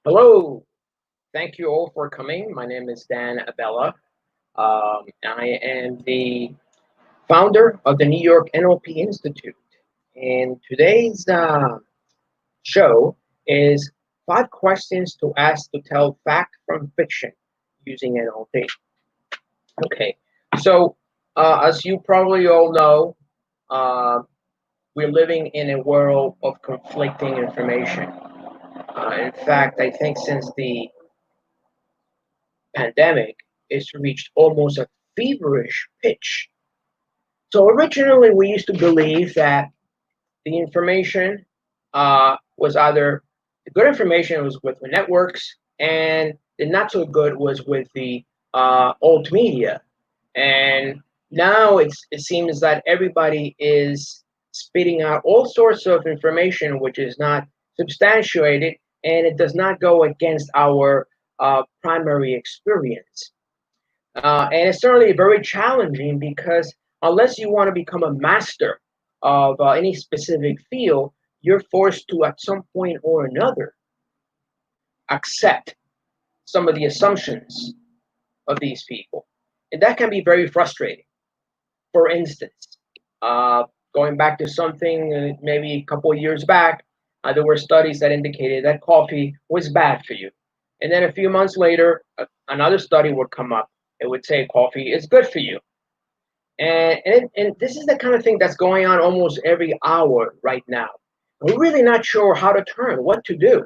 Hello, thank you all for coming. My name is Dan Abella. I am the founder of the New York NLP Institute. And today's show is 5 questions to ask to tell fact from fiction using NLP. Okay, so as you probably all know, uh, we're living in a world of conflicting information. In fact, I think since the pandemic, it's reached almost a feverish pitch. So originally, we used to believe that the information was either the good information was with the networks, and the not so good was with the old media. And now it seems that everybody is spitting out all sorts of information which is not substantiated, and it does not go against our primary experience. And it's certainly very challenging because unless you want to become a master of any specific field, you're forced to, at some point or another, accept some of the assumptions of these people. And that can be very frustrating. For instance, uh, going back to something maybe a couple of years back, there were studies that indicated that coffee was bad for you. And then a few months later, another study would come up. It would say coffee is good for you. And this is the kind of thing that's going on almost every hour right now. We're really not sure how to turn, what to do,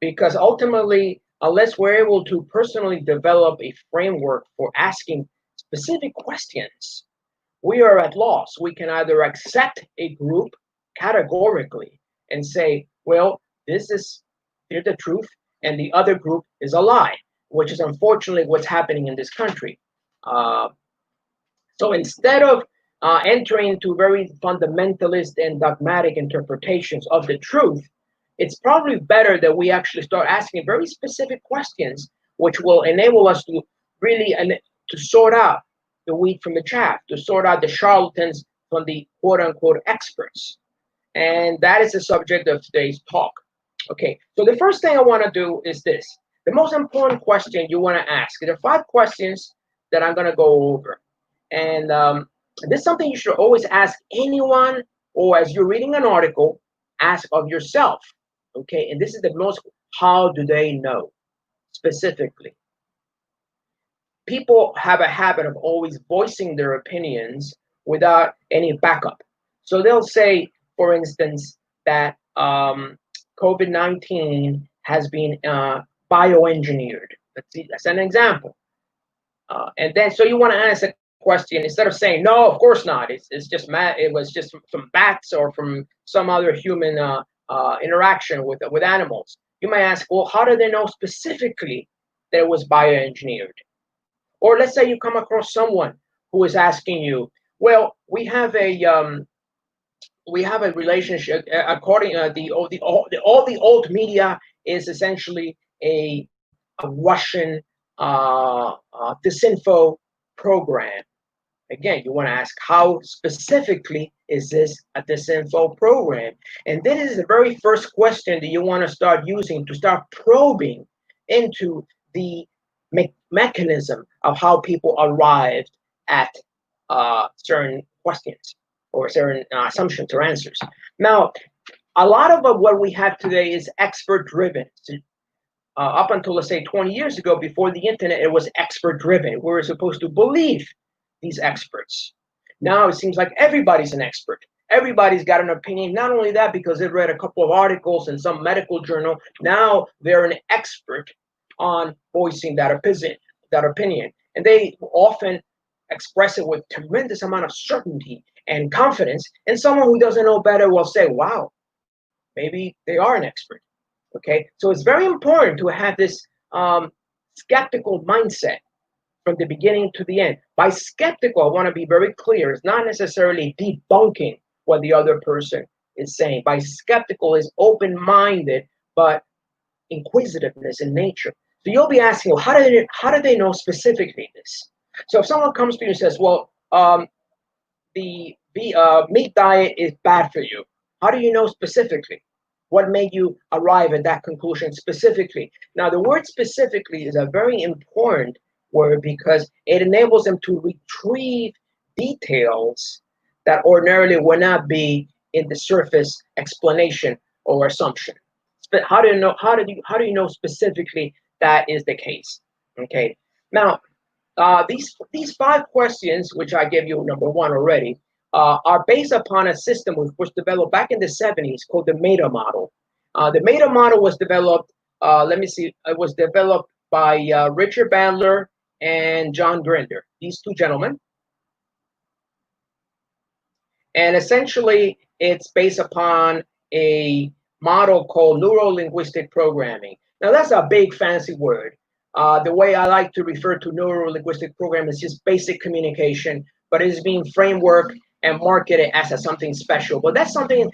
because ultimately, unless we're able to personally develop a framework for asking specific questions, we are at loss. We can either accept a group categorically and say, well, this is here's the truth, and the other group is a lie, which is unfortunately what's happening in this country. Uh, so instead of entering into very fundamentalist and dogmatic interpretations of the truth, it's probably better that we actually start asking very specific questions, which will enable us to really to sort out the wheat from the chaff, to sort out the charlatans from the quote unquote experts. And that is the subject of today's talk. Okay, so the first thing I want to do is this. The most important question you want to ask. There are 5 questions that I'm going to go over. And this is something you should always ask anyone, or as you're reading an article, ask of yourself. Okay, and this is the most, how do they know specifically? People have a habit of always voicing their opinions without any backup. So they'll say, for instance, that COVID-19 has been bioengineered. That's an example. And then, so you want to ask a question instead of saying, no, of course not. It's just it was just from bats or from some other human interaction with animals. You might ask, well, how do they know specifically that it was bioengineered? Or let's say you come across someone who is asking you, well, we have a relationship according all the old media is essentially a Russian disinfo program. Again, you want to ask, how specifically is this a disinfo program? And this is the very first question that you want to start using to start probing into the mechanism of how people arrived at certain questions or certain assumptions or answers. Now, a lot of what we have today is expert driven. Up until, let's say, 20 years ago, before the internet, it was expert driven. We were supposed to believe these experts. Now it seems like everybody's an expert. Everybody's got an opinion. Not only that, because they've read a couple of articles in some medical journal, now they're an expert on voicing that opinion. And they often express it with tremendous amount of certainty and confidence. And someone who doesn't know better will say, wow, maybe they are an expert. Okay, so it's very important to have this skeptical mindset from the beginning to the end. By skeptical, I want to be very clear, it's not necessarily debunking what the other person is saying. By skeptical is open-minded, but inquisitiveness in nature. So you'll be asking, well, how do they know specifically this? So if someone comes to you and says, well, the meat diet is bad for you, how do you know specifically? What made you arrive at that conclusion specifically? Now, the word specifically is a very important word because it enables them to retrieve details that ordinarily would not be in the surface explanation or assumption. But how do you know? How do you know specifically that is the case? Okay. Now, these 5 questions, which I gave you number one already, are based upon a system which was developed back in the 70s called the Meta model. The Meta model was developed, let me see, it was developed by Richard Bandler and John Grinder, these two gentlemen. And essentially, it's based upon a model called neuro-linguistic programming. Now, that's a big fancy word. The way I like to refer to neuro-linguistic programming is just basic communication, but it is being framework and marketed as something special. But that's something,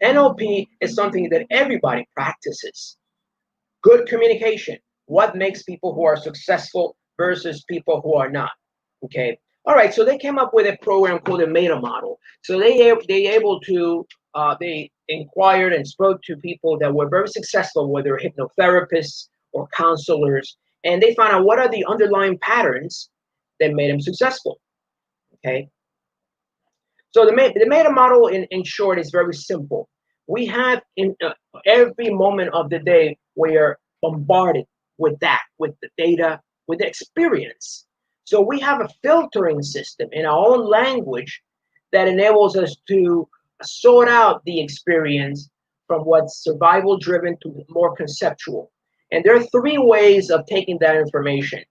NLP is something that everybody practices. Good communication. What makes people who are successful versus people who are not? Okay. All right. So they came up with a program called the Meta model. So they inquired and spoke to people that were very successful, whether hypnotherapists or counselors, and they found out what are the underlying patterns that made them successful. Okay. So the Meta model, in short, is very simple. We have in every moment of the day, we are bombarded with the data, with the experience. So we have a filtering system in our own language that enables us to sort out the experience from what's survival driven to more conceptual. And there are 3 ways of taking that information.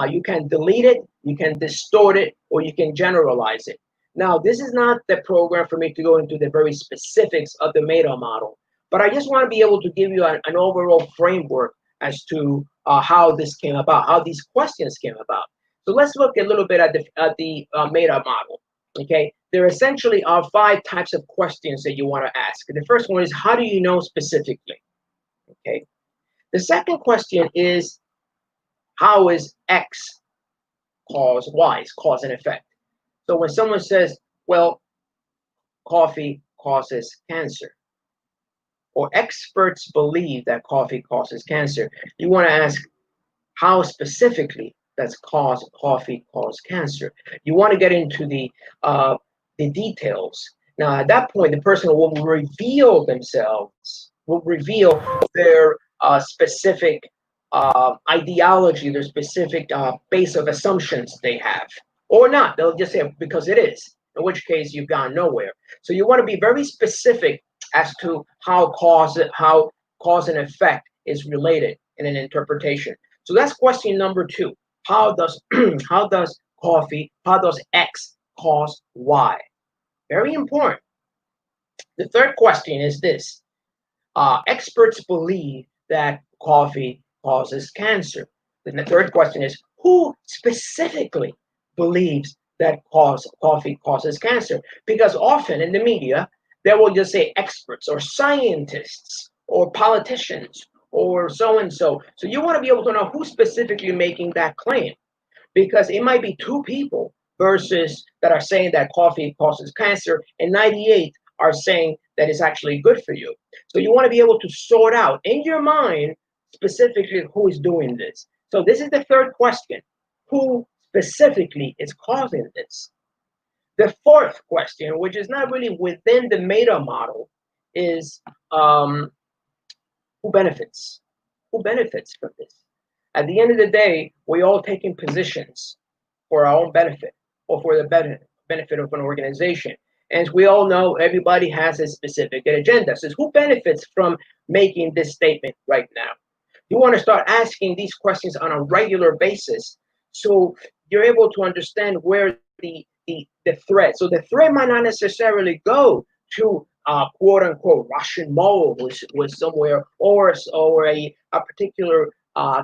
You can delete it, you can distort it, or you can generalize it. Now, this is not the program for me to go into the very specifics of the Meta model, but I just want to be able to give you an overall framework as to how this came about, how these questions came about. So let's look a little bit at the Meta model. Okay, there essentially are 5 types of questions that you want to ask. The first one is, how do you know specifically? Okay. The second question is, how is X cause Y, is cause and effect? So when someone says, well, coffee causes cancer, or experts believe that coffee causes cancer, you want to ask, how specifically does coffee cause cancer? You want to get into the details. Now, at that point, the person will reveal themselves, will reveal their specific ideology, their specific base of assumptions they have, or not. They'll just say because it is, in which case you've gone nowhere. So you want to be very specific as to how cause and effect is related in an interpretation. So that's question number 2. How does how does X cause Y? Very important. The third question is this. Experts believe that coffee causes cancer. Then the third question is, who specifically believes that coffee causes cancer? Because often in the media, they will just say experts or scientists or politicians or so and so. So you want to be able to know who's specifically making that claim, because it might be 2 people versus that are saying that coffee causes cancer, and 98 are saying that it's actually good for you. So you want to be able to sort out in your mind specifically who is doing this. So this is the third question. Who specifically is causing this? The fourth question, which is not really within the Meta model, is who benefits? Who benefits from this? At the end of the day, we all taking positions for our own benefit or for the benefit of an organization. And as we all know, everybody has a specific agenda. So who benefits from making this statement right now? You want to start asking these questions on a regular basis so you're able to understand where the threat. So the threat might not necessarily go to quote unquote Russian mole was somewhere, or a particular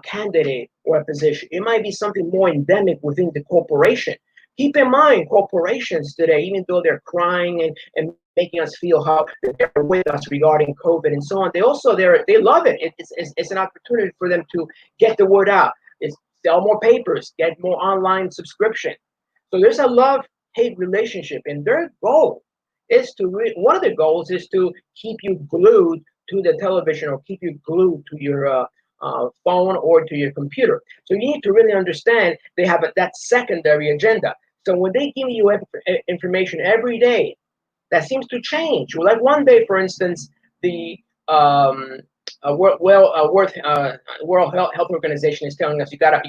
candidate or a position. It might be something more endemic within the corporation. Keep in mind, corporations today, even though they're crying and making us feel how they're with us regarding COVID and so on, they love it. It's an opportunity for them to get the word out. It's sell more papers, get more online subscription. So there's a love-hate relationship, and their goal is one of the goals is to keep you glued to the television or keep you glued to your phone or to your computer. So you need to really understand they have that secondary agenda. So when they give you information every day, that seems to change. Well, like one day, for instance, the World Health Organization is telling us you got to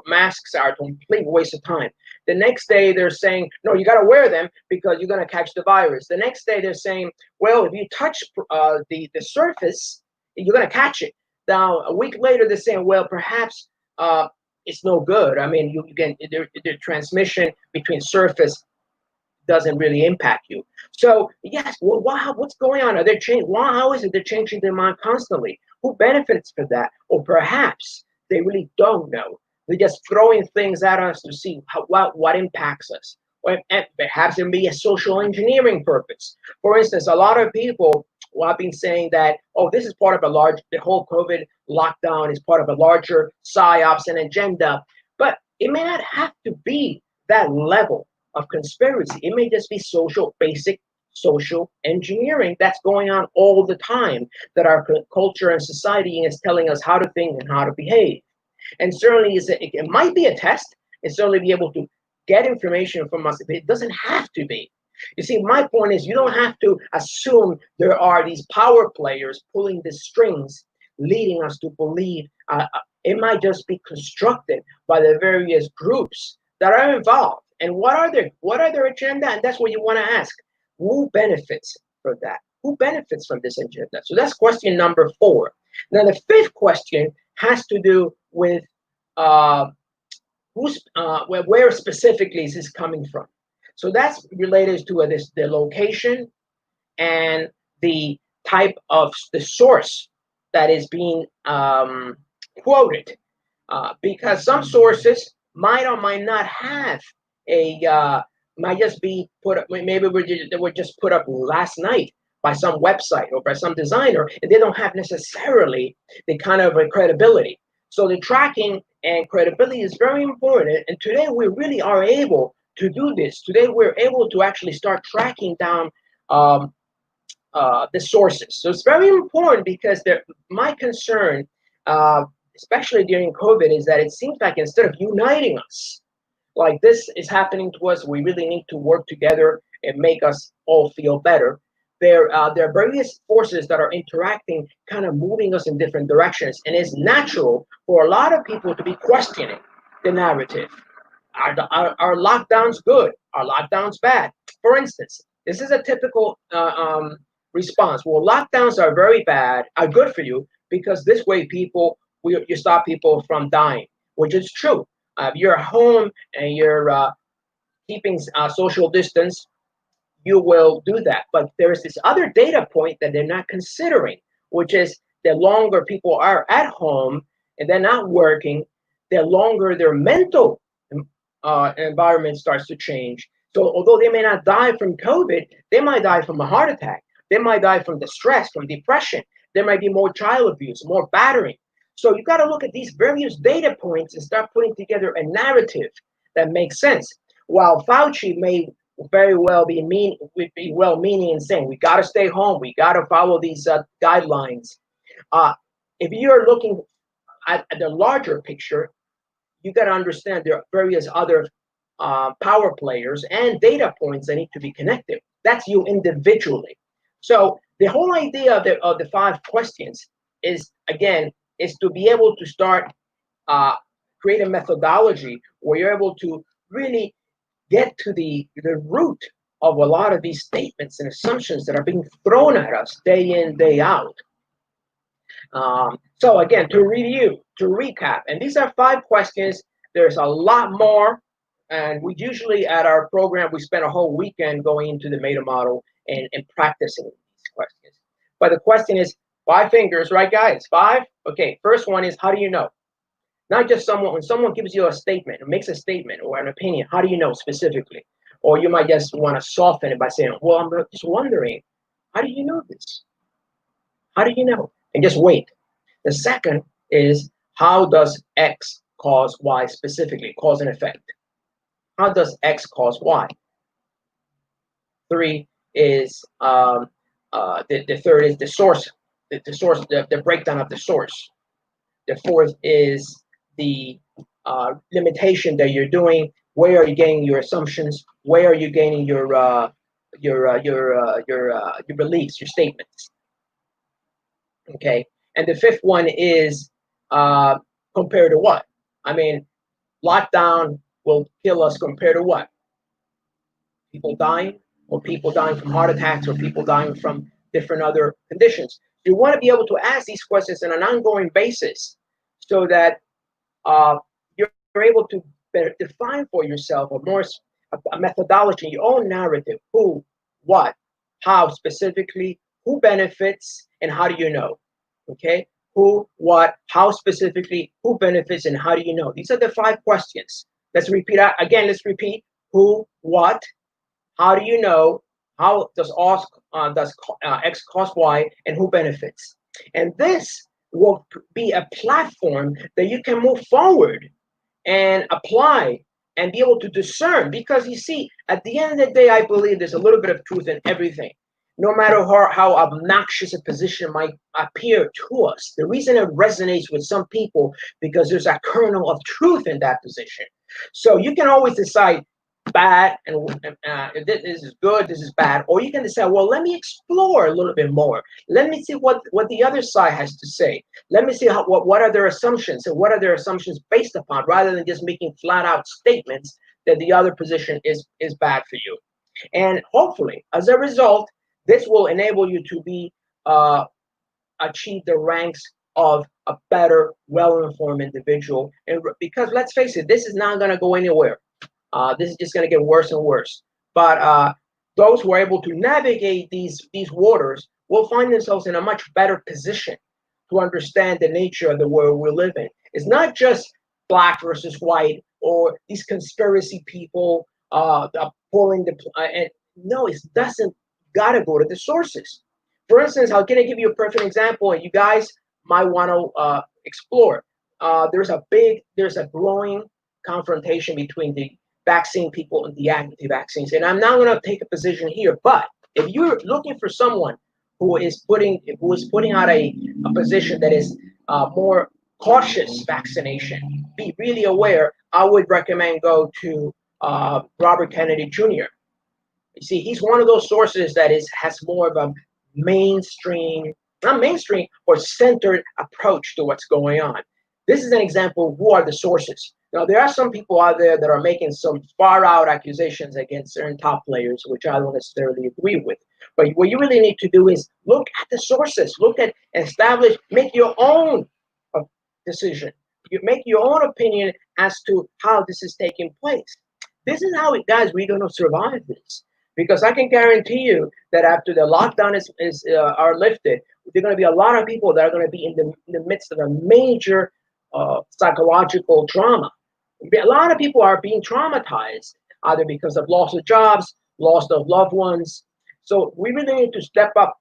masks are a complete waste of time. The next day they're saying no, you got to wear them because you're going to catch the virus. The next day they're saying, well, if you touch the surface, you're going to catch it. Now a week later they're saying, well, perhaps it's no good. I mean, you can the transmission between surface doesn't really impact you. So yes, well, what's going on? Are they changing? How is it they're changing their mind constantly? Who benefits from that? Or perhaps they really don't know. They're just throwing things at us to see what impacts us. Or perhaps it may be a social engineering purpose. For instance, a lot of people have been saying that, oh, this is part of the whole COVID lockdown is part of a larger psyops and agenda. But it may not have to be that level of conspiracy. It may just be basic social engineering that's going on all the time, that our culture and society is telling us how to think and how to behave. And certainly it might be a test, and certainly be able to get information from us, but it doesn't have to be. You see, my point is you don't have to assume there are these power players pulling the strings, leading us to believe. It might just be constructed by the various groups that are involved. And what are their agenda? And that's what you want to ask. Who benefits from that? Who benefits from this agenda? So that's question number 4. Now the 5th question has to do with where specifically is this coming from. So that's related to the location and the type of the source that is being quoted, because some sources might or might not have might just be put up. Maybe they were just put up last night by some website or by some designer, and they don't have necessarily the kind of credibility. So the tracking and credibility is very important. And today we really are able to do this. Today we're able to actually start tracking down the sources. So it's very important because my concern, especially during COVID, is that it seems like instead of uniting us, like this is happening to us, we really need to work together and make us all feel better. There are various forces that are interacting, kind of moving us in different directions. And it's natural for a lot of people to be questioning the narrative. Are lockdowns good? Are lockdowns bad? For instance, this is a typical response. Well, lockdowns are very bad, are good for you because this way you stop people from dying, which is true. If you're at home and you're keeping social distance, you will do that. But there is this other data point that they're not considering, which is the longer people are at home and they're not working, the longer their mental environment starts to change. So although they may not die from COVID, they might die from a heart attack. They might die from the stress, from depression. There might be more child abuse, more battering. So you got to look at these various data points and start putting together a narrative that makes sense. While Fauci may very well be well-meaning and saying we got to stay home, we got to follow these guidelines. If you're looking at the larger picture, you got to understand there are various other power players and data points that need to be connected. That's you individually. So the whole idea of the 5 questions is, again, is to be able to start create a methodology where you're able to really get to the root of a lot of these statements and assumptions that are being thrown at us day in, day out. So again, to recap, and these are 5 questions. There's a lot more, and we usually at our program, we spend a whole weekend going into the meta model and practicing these questions. But the question is 5 fingers, right guys? 5? Okay, first one is, how do you know? Not just when someone gives you a statement, or makes a statement or an opinion, how do you know specifically? Or you might just want to soften it by saying, well, I'm just wondering, how do you know this? How do you know? And just wait. The second is, how does X cause Y specifically, cause and effect? How does X cause Y? 3 is, the third is the source. the source, the breakdown of the source. The fourth is the limitation that you're doing. Where are you getting your assumptions? Where are you gaining your beliefs, your statements? Okay. And the fifth one is compared to what? I mean, lockdown will kill us compared to what? People dying, or people dying from heart attacks, or people dying from different other conditions. You want to be able to ask these questions on an ongoing basis so that you're able to better define for yourself a methodology, your own narrative. Who, what, how specifically, who benefits, and how do you know? Okay, who, what, how specifically, who benefits, and how do you know? These are the 5 questions. Let's repeat again. Let's repeat: who, what, how do you know, how does X cost Y, and who benefits? And this will be a platform that you can move forward and apply and be able to discern. Because you see, at the end of the day, I believe there's a little bit of truth in everything. No matter how obnoxious a position might appear to us, the reason it resonates with some people, because there's a kernel of truth in that position. So you can always decide bad and this is good, this is bad, or you can decide, well, let me explore a little bit more. Let me see what the other side has to say. Let me see what are their assumptions, and what are their assumptions based upon, rather than just making flat out statements that the other position is bad for you. And hopefully, as a result, this will enable you to be achieve the ranks of a better, well-informed individual. And because let's face it, this is not going to go anywhere. This is just going to get worse and worse. But those who are able to navigate these waters will find themselves in a much better position to understand the nature of the world we live in. It's not just black versus white, or these conspiracy people pulling the. No, it doesn't. Got to go to the sources. For instance, I'm going to give you a perfect example, and you guys might want to explore. There's a growing confrontation between the vaccine people and the anti-vaccines. And I'm not going to take a position here, but if you're looking for someone who is putting out a position that is more cautious vaccination, be really aware, I would recommend go to Robert Kennedy Jr. You see, he's one of those sources that has more of a mainstream, not mainstream, or centered approach to what's going on. This is an example of who are the sources. Now, there are some people out there that are making some far-out accusations against certain top players, which I don't necessarily agree with. But what you really need to do is look at the sources, make your own decision. You make your own opinion as to how this is taking place. This is how, guys, we're going to survive this. Because I can guarantee you that after the lockdown are lifted, there are going to be a lot of people that are going to be in the midst of a major psychological trauma. A lot of people are being traumatized, either because of loss of jobs, loss of loved ones. So we really need to step up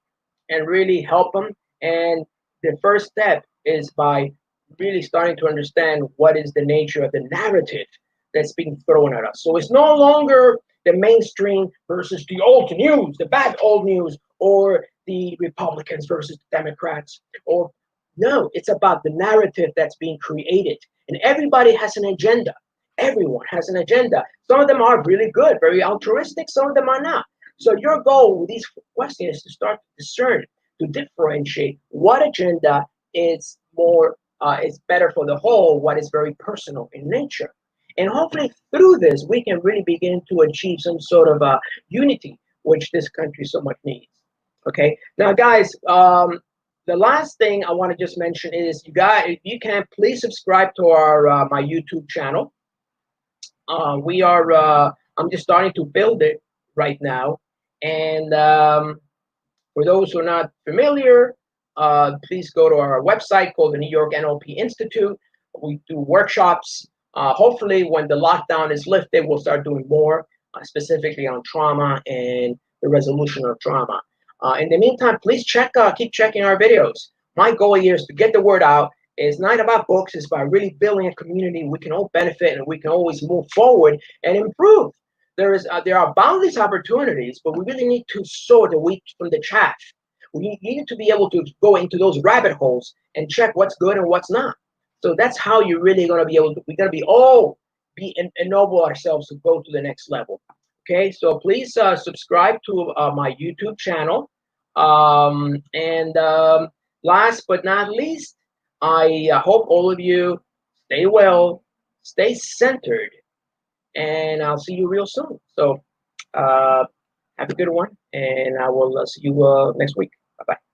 and really help them. And the first step is by really starting to understand what is the nature of the narrative that's being thrown at us. So it's no longer the mainstream versus the old news, the bad old news, or the Republicans versus the Democrats. Or no, it's about the narrative that's being created. And everybody has an agenda. Everyone has an agenda. Some of them are really good, very altruistic. Some of them are not. So your goal with these questions is to start to discern, to differentiate what agenda is better for the whole, what is very personal in nature. And hopefully through this, we can really begin to achieve some sort of unity, which this country so much needs. Okay. Now, guys, the last thing I want to just mention is, you guys, if you can, please subscribe to our my YouTube channel. I'm just starting to build it right now. And for those who are not familiar, please go to our website called the New York NLP Institute. We do workshops. Hopefully, when the lockdown is lifted, we'll start doing more, specifically on trauma and the resolution of trauma. In the meantime, please keep checking our videos. My goal here is to get the word out. It's not about books. It's about really building a community we can all benefit, and we can always move forward and improve. There are boundless opportunities, but we really need to sort the wheat from the chaff. We need to be able to go into those rabbit holes and check what's good and what's not. So that's how you're really going to be able to, we're going to be all be ennoble ourselves to go to the next level. Okay, so please subscribe to my YouTube channel. And last but not least, I hope all of you stay well, stay centered, and I'll see you real soon. So have a good one, and I will see you next week. Bye bye.